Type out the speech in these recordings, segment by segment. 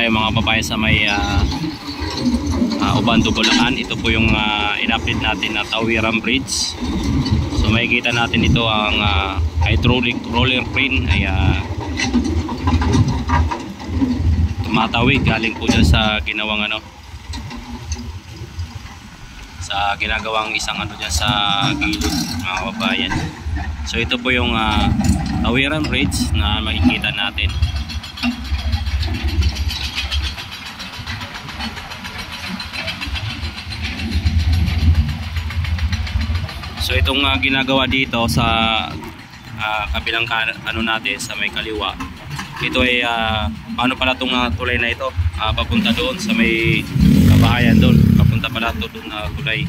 tayo mga kababayan sa may Obando, Bulacan. Ito po yung in-update natin na Tawiran Bridge. So makikita natin ito ang hydraulic roller crane ay tumatawid galing po dyan sa ginawang sa ginagawang isang dyan sa gilid mga kababayan. So ito po yung Tawiran Bridge na makikita natin. So itong ginagawa dito sa kabilang natin sa may kaliwa, ito ay paano pala itong tulay na ito papunta doon sa may kabahayan doon, papunta pala ito doon na tulay.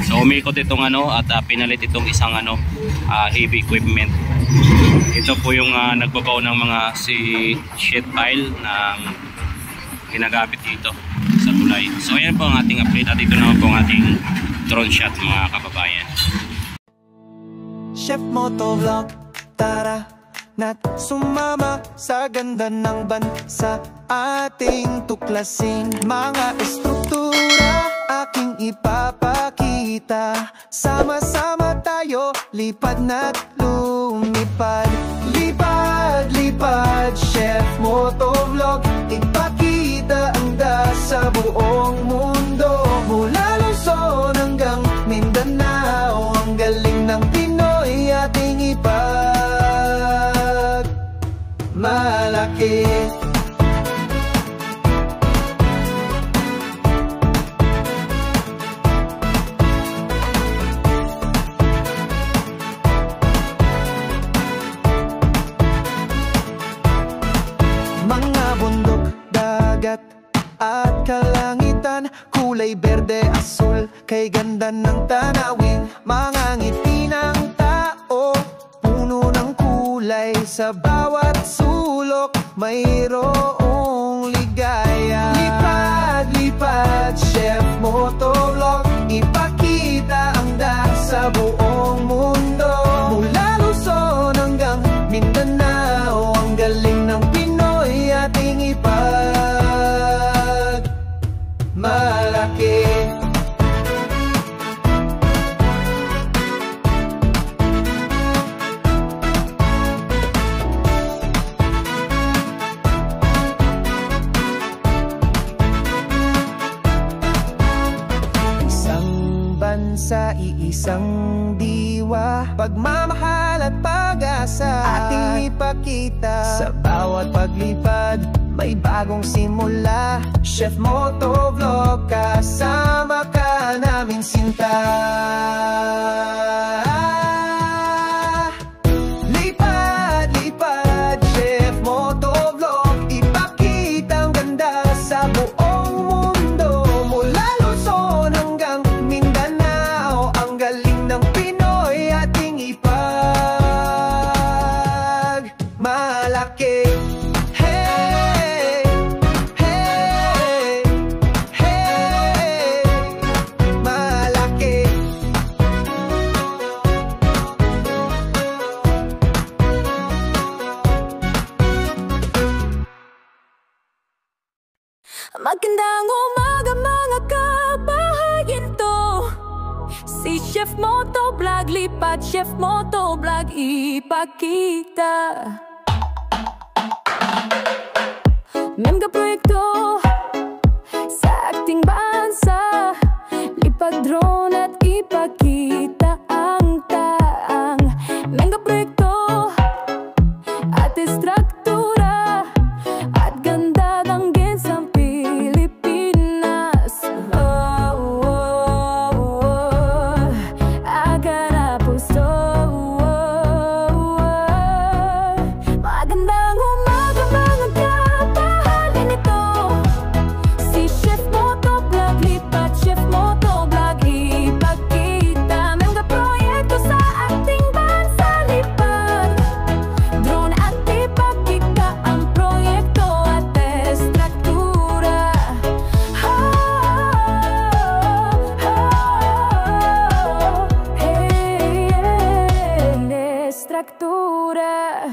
So umikot itong at pinalit itong isang heavy equipment. Ito po yung nagbabaw ng mga sheet pile na ginagamit dito sa tulay. So ayan po ang ating update at ito naman po ang ating drone shot mga kababayan. Chef Motovlog, tara na't sumama sa ganda ng bansa. Ating tuklasin mga estruktura, aking ipapakita. Sama-sama tayo, lipad na't lumipad. Lipad, lipad, Chef Motovlog, ipakita ang sa buong mundo. Mula Luzon hanggang Mindanao, ang galing ng Pinoy ating ipag malaki. Mga bundok, dagat at kalangitan, kulay berde, asul, kay ganda ng tanawin. Mga ngiti ng tao, puno ng kulay, sa bawat sulok mayroong ligaya. Lipad, lipad, Chef Motovlog, ipakita ang sa buong mundo. Mula Luzon hanggang Mindanao, ang galing ng Pinoy ating ipag malaki. Isang bansa, iisang diwa, pagmamahal at pag-asa ating ipakita. Sa bawat paglipad may bagong simula. Chef Motovlog, kasama ka namin sinta. Lipad, lipad, Chef Motovlog, ipakita ang ganda sa buong mundo. Mula Luzon hanggang Mindanao, ang galing ng Pinoy ating ipag malaki. Magandang umaga mga kabahayan to. Si Chef Motovlog, lipad Chef Motovlog, ipakita. Memga proyekto sa ating bansa, lipad drone at ipakita ang taang. Memga proyekto at estruktura at ganda ng ginsang Pilipinas. Agarap gusto. Magandang umaga mga kabahayan ito. Si Chef Motovlog, lipad Chef Motovlog, ipakita. Mga proyekto sa ating bansa, lipad drone at ipakita ang proyekto at estruktura. Estruktura.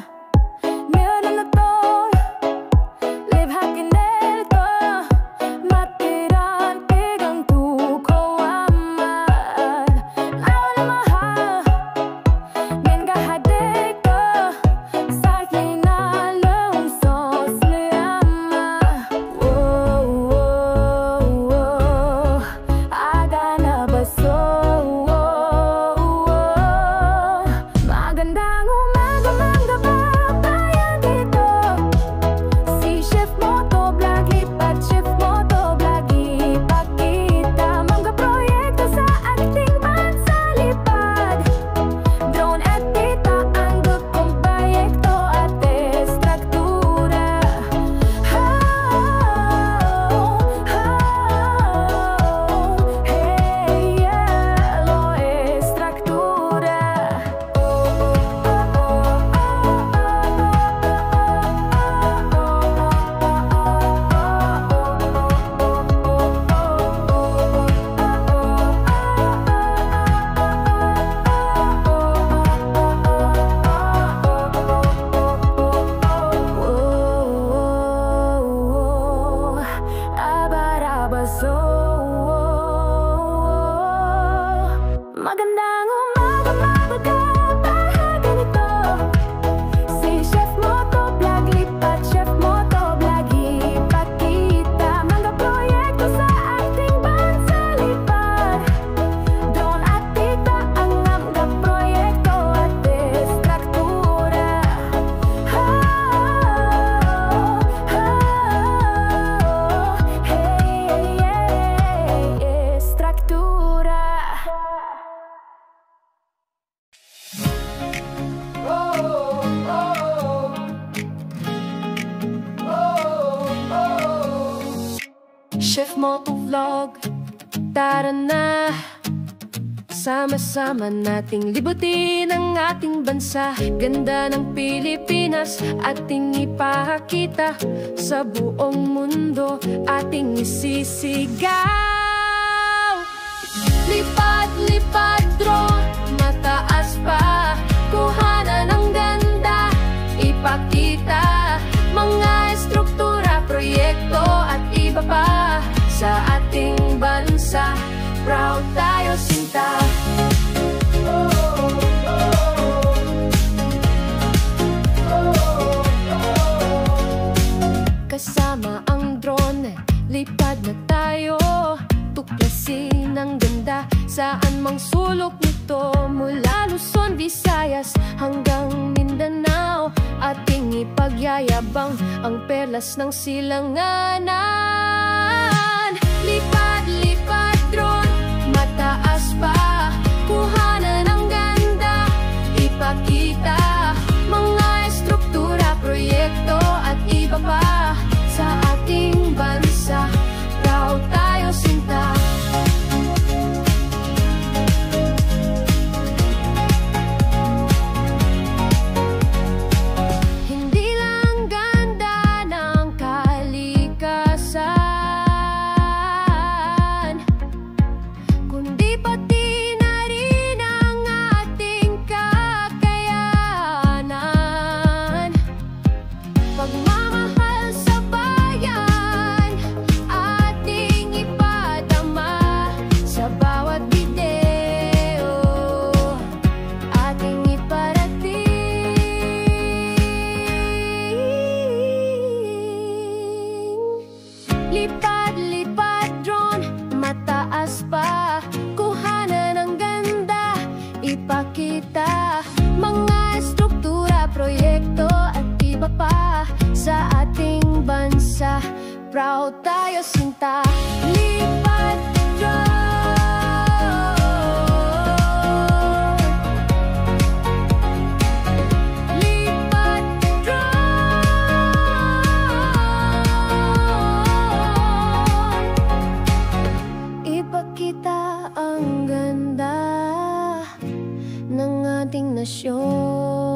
Meron na to, Motovlog. Tara na, sama-sama nating libutin ang ating bansa. Ganda ng Pilipinas ating ipakita sa buong mundo, ating isisigaw. Lipad, lipad drone, mataas pa, kuhanan ng ganda, ipakita mga estruktura, proyekto at iba pa sa ating bansa. Proud tayo, sinta. Kasama ang drone, lipad na tayo, tuklasin ang ganda saan mang sulok nito. Mula Luzon, Visayas hanggang Mindanao, ating ipagyayabang ang perlas ng silanganan. Lipad, lipad drone, mataas pa, kuhanan ng ganda, ipakita mga estruktura, proyekto at iba pa sa ating bansa. Proud tayo, sinta. Hindi lang ganda ng kalikasan, kundi pati na rin ang ating kakayanan. Pagmamahal sa bayan, ating ipadama sa bawat video, ating iparating. Lipad, lipad drone, mataas pa, kuhanan ng ganda, ipakita mga estruktura, proyekto at iba pa sa ating bansa. Proud tayo, sinta. Lipad drone, lipad drone, ipakita ang ganda ng ating nasyon.